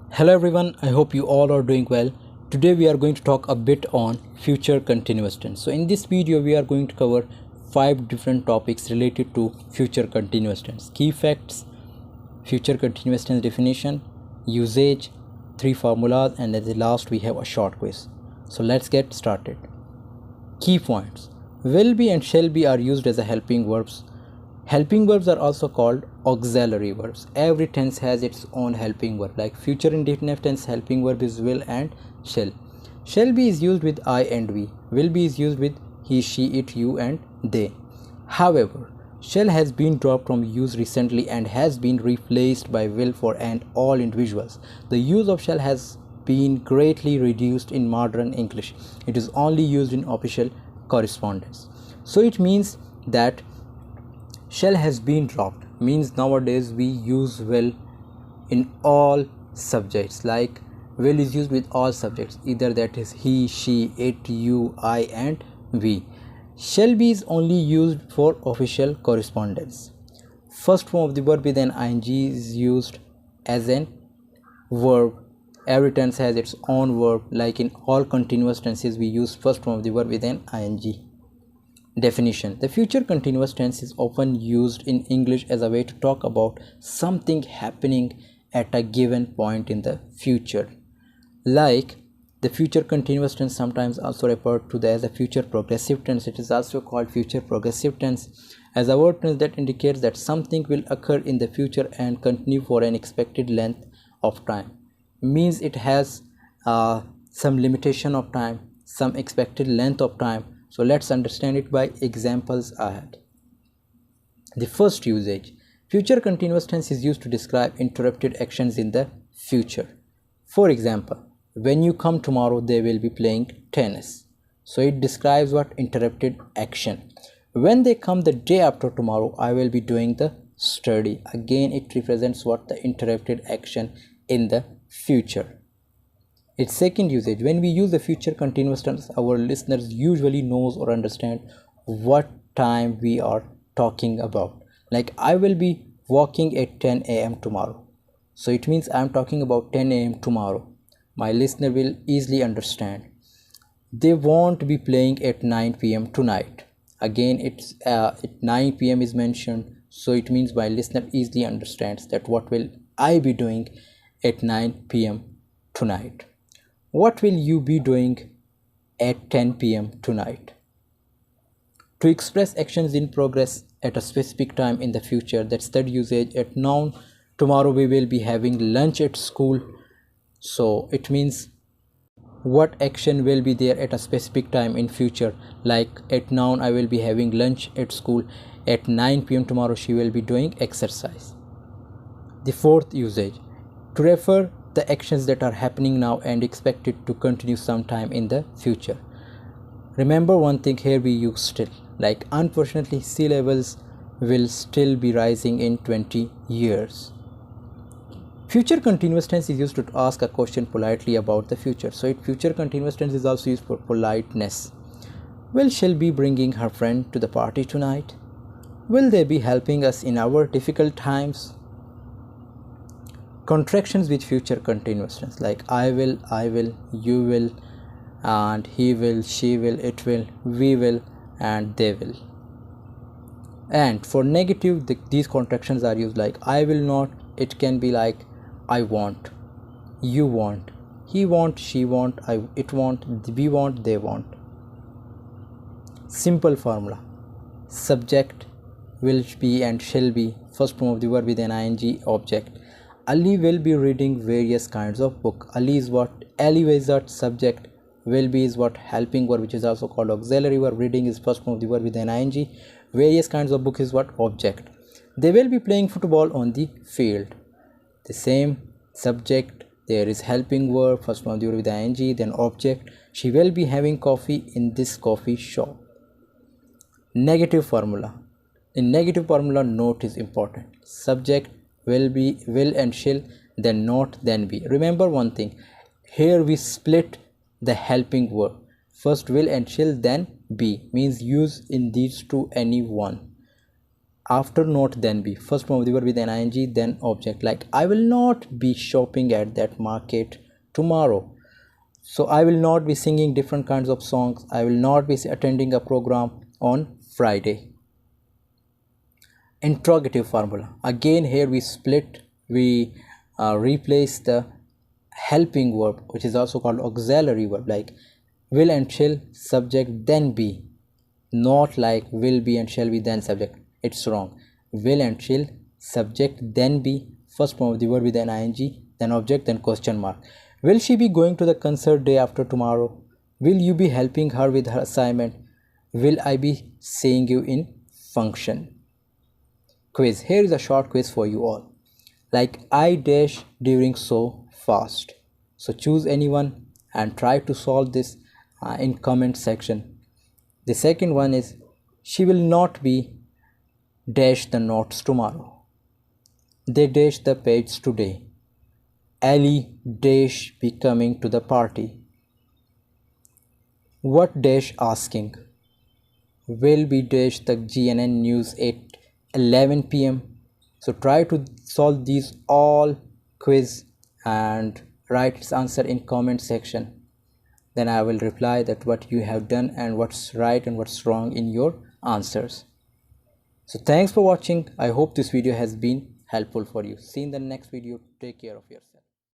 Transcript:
Hello everyone, I hope you all are doing well. Today we are going to talk a bit on future continuous tense. So in this video we are going to cover 5 different topics related to future continuous tense. Key facts, future continuous tense definition, usage, 3 formulas, and at the last we have a short quiz. So let's get started. Key points. Will be and shall be are used as a helping verbs. Helping verbs are also called auxiliary verbs. Every tense has its own helping verb. Like future indefinite tense helping verb is will and shall. Shall be is used with I and we. Will be is used with he, she, it, you and they. However, shall has been dropped from use recently and has been replaced by will for and all individuals. The use of shall has been greatly reduced in modern English. It is only used in official correspondence. So it means that shall has been dropped means nowadays we use will in all subjects. Like will is used with all subjects, either that is he, she, it, you, I and we. Shall be is only used for official correspondence. First form of the verb with an ing is used as an verb. Every tense has its own verb. Like in all continuous tenses we use first form of the verb with an ing. Definition. The future continuous tense is often used in English as a way to talk about something happening at a given point in the future. Like the future continuous tense, sometimes also referred to as a future progressive tense. It is also called future progressive tense as a word tense that indicates that something will occur in the future and continue for an expected length of time. Means it has some limitation of time, some expected length of time. So let's understand it by examples ahead. The first usage. Future continuous tense is used to describe interrupted actions in the future. For example, when you come tomorrow they will be playing tennis. So it describes what interrupted action. When they come the day after tomorrow, I will be doing the study. Again, it represents what the interrupted action in the future. Its second usage. When we use the future continuous tense, our listeners usually knows or understand what time we are talking about. Like I will be walking at 10 a.m. tomorrow. So it means I am talking about 10 a.m. tomorrow. My listener will easily understand. They won't be playing at 9 p.m. tonight. Again, it's at 9 p.m. is mentioned. So it means my listener easily understands that what will I be doing at 9 p.m. tonight. What will you be doing at 10 p.m. tonight? To express actions in progress at a specific time in the future, that's third usage. At noun, tomorrow we will be having lunch at school. So it means what action will be there at a specific time in future. Like at noun, I will be having lunch at school. At 9 p.m. tomorrow she will be doing exercise. The fourth usage. To refer the actions that are happening now and expected to continue sometime in the future. Remember one thing here, we use still. Like unfortunately sea levels will still be rising in 20 years. Future continuous tense is used to ask a question politely about the future. So future continuous tense is also used for politeness. Will she be bringing her friend to the party tonight? Will they be helping us in our difficult times? Contractions with future continuous tense, like I will, you will, and he will, she will, it will, we will, and they will. And for negative, these contractions are used like I will not. It can be like I want, you want, he want, she want, it want, we want, they want. Simple formula. Subject, will be and shall be, first form of the verb with an ing object. Ali will be reading various kinds of book. Ali is what? Ali is what? Subject. Will be is what? Helping verb, which is also called auxiliary verb. Reading is first form of the verb with an ing. Various kinds of book is what? Object. They will be playing football on the field. The same subject. There is helping verb, first form of the verb with ing, then object. She will be having coffee in this coffee shop. Negative formula. In negative formula, note is important. Subject, will be, will and shall, then not, then be. Remember one thing, here we split the helping verb. First will and shall, then be, means use in these two any one. after not then be, first form of the verb with an ing, then object. Like I will not be shopping at that market tomorrow. So I will not be singing different kinds of songs. I will not be attending a program on Friday. Interrogative formula. Again here we replace the helping verb, which is also called auxiliary verb, like will and shall subject then be, not like will be and shall be then subject. It's wrong. Will and shall subject then be, first form of the verb with an ing, then object, then question mark. Will she be going to the concert day after tomorrow? Will you be helping her with her assignment? Will I be seeing you in function? Quiz. Here is a short quiz for you all. Like I dash during so fast. So choose anyone and try to solve this in comment section. The second one is she will not be dash the notes tomorrow. They dash the page today. Ali dash be coming to the party. What dash asking? Will be dash the GNN news at 11 p.m. So try to solve these all quiz and write its answer in comment section. Then I will reply that what you have done and what's right and what's wrong in your answers. So thanks for watching. I hope this video has been helpful for you. See you in the next video. Take care of yourself.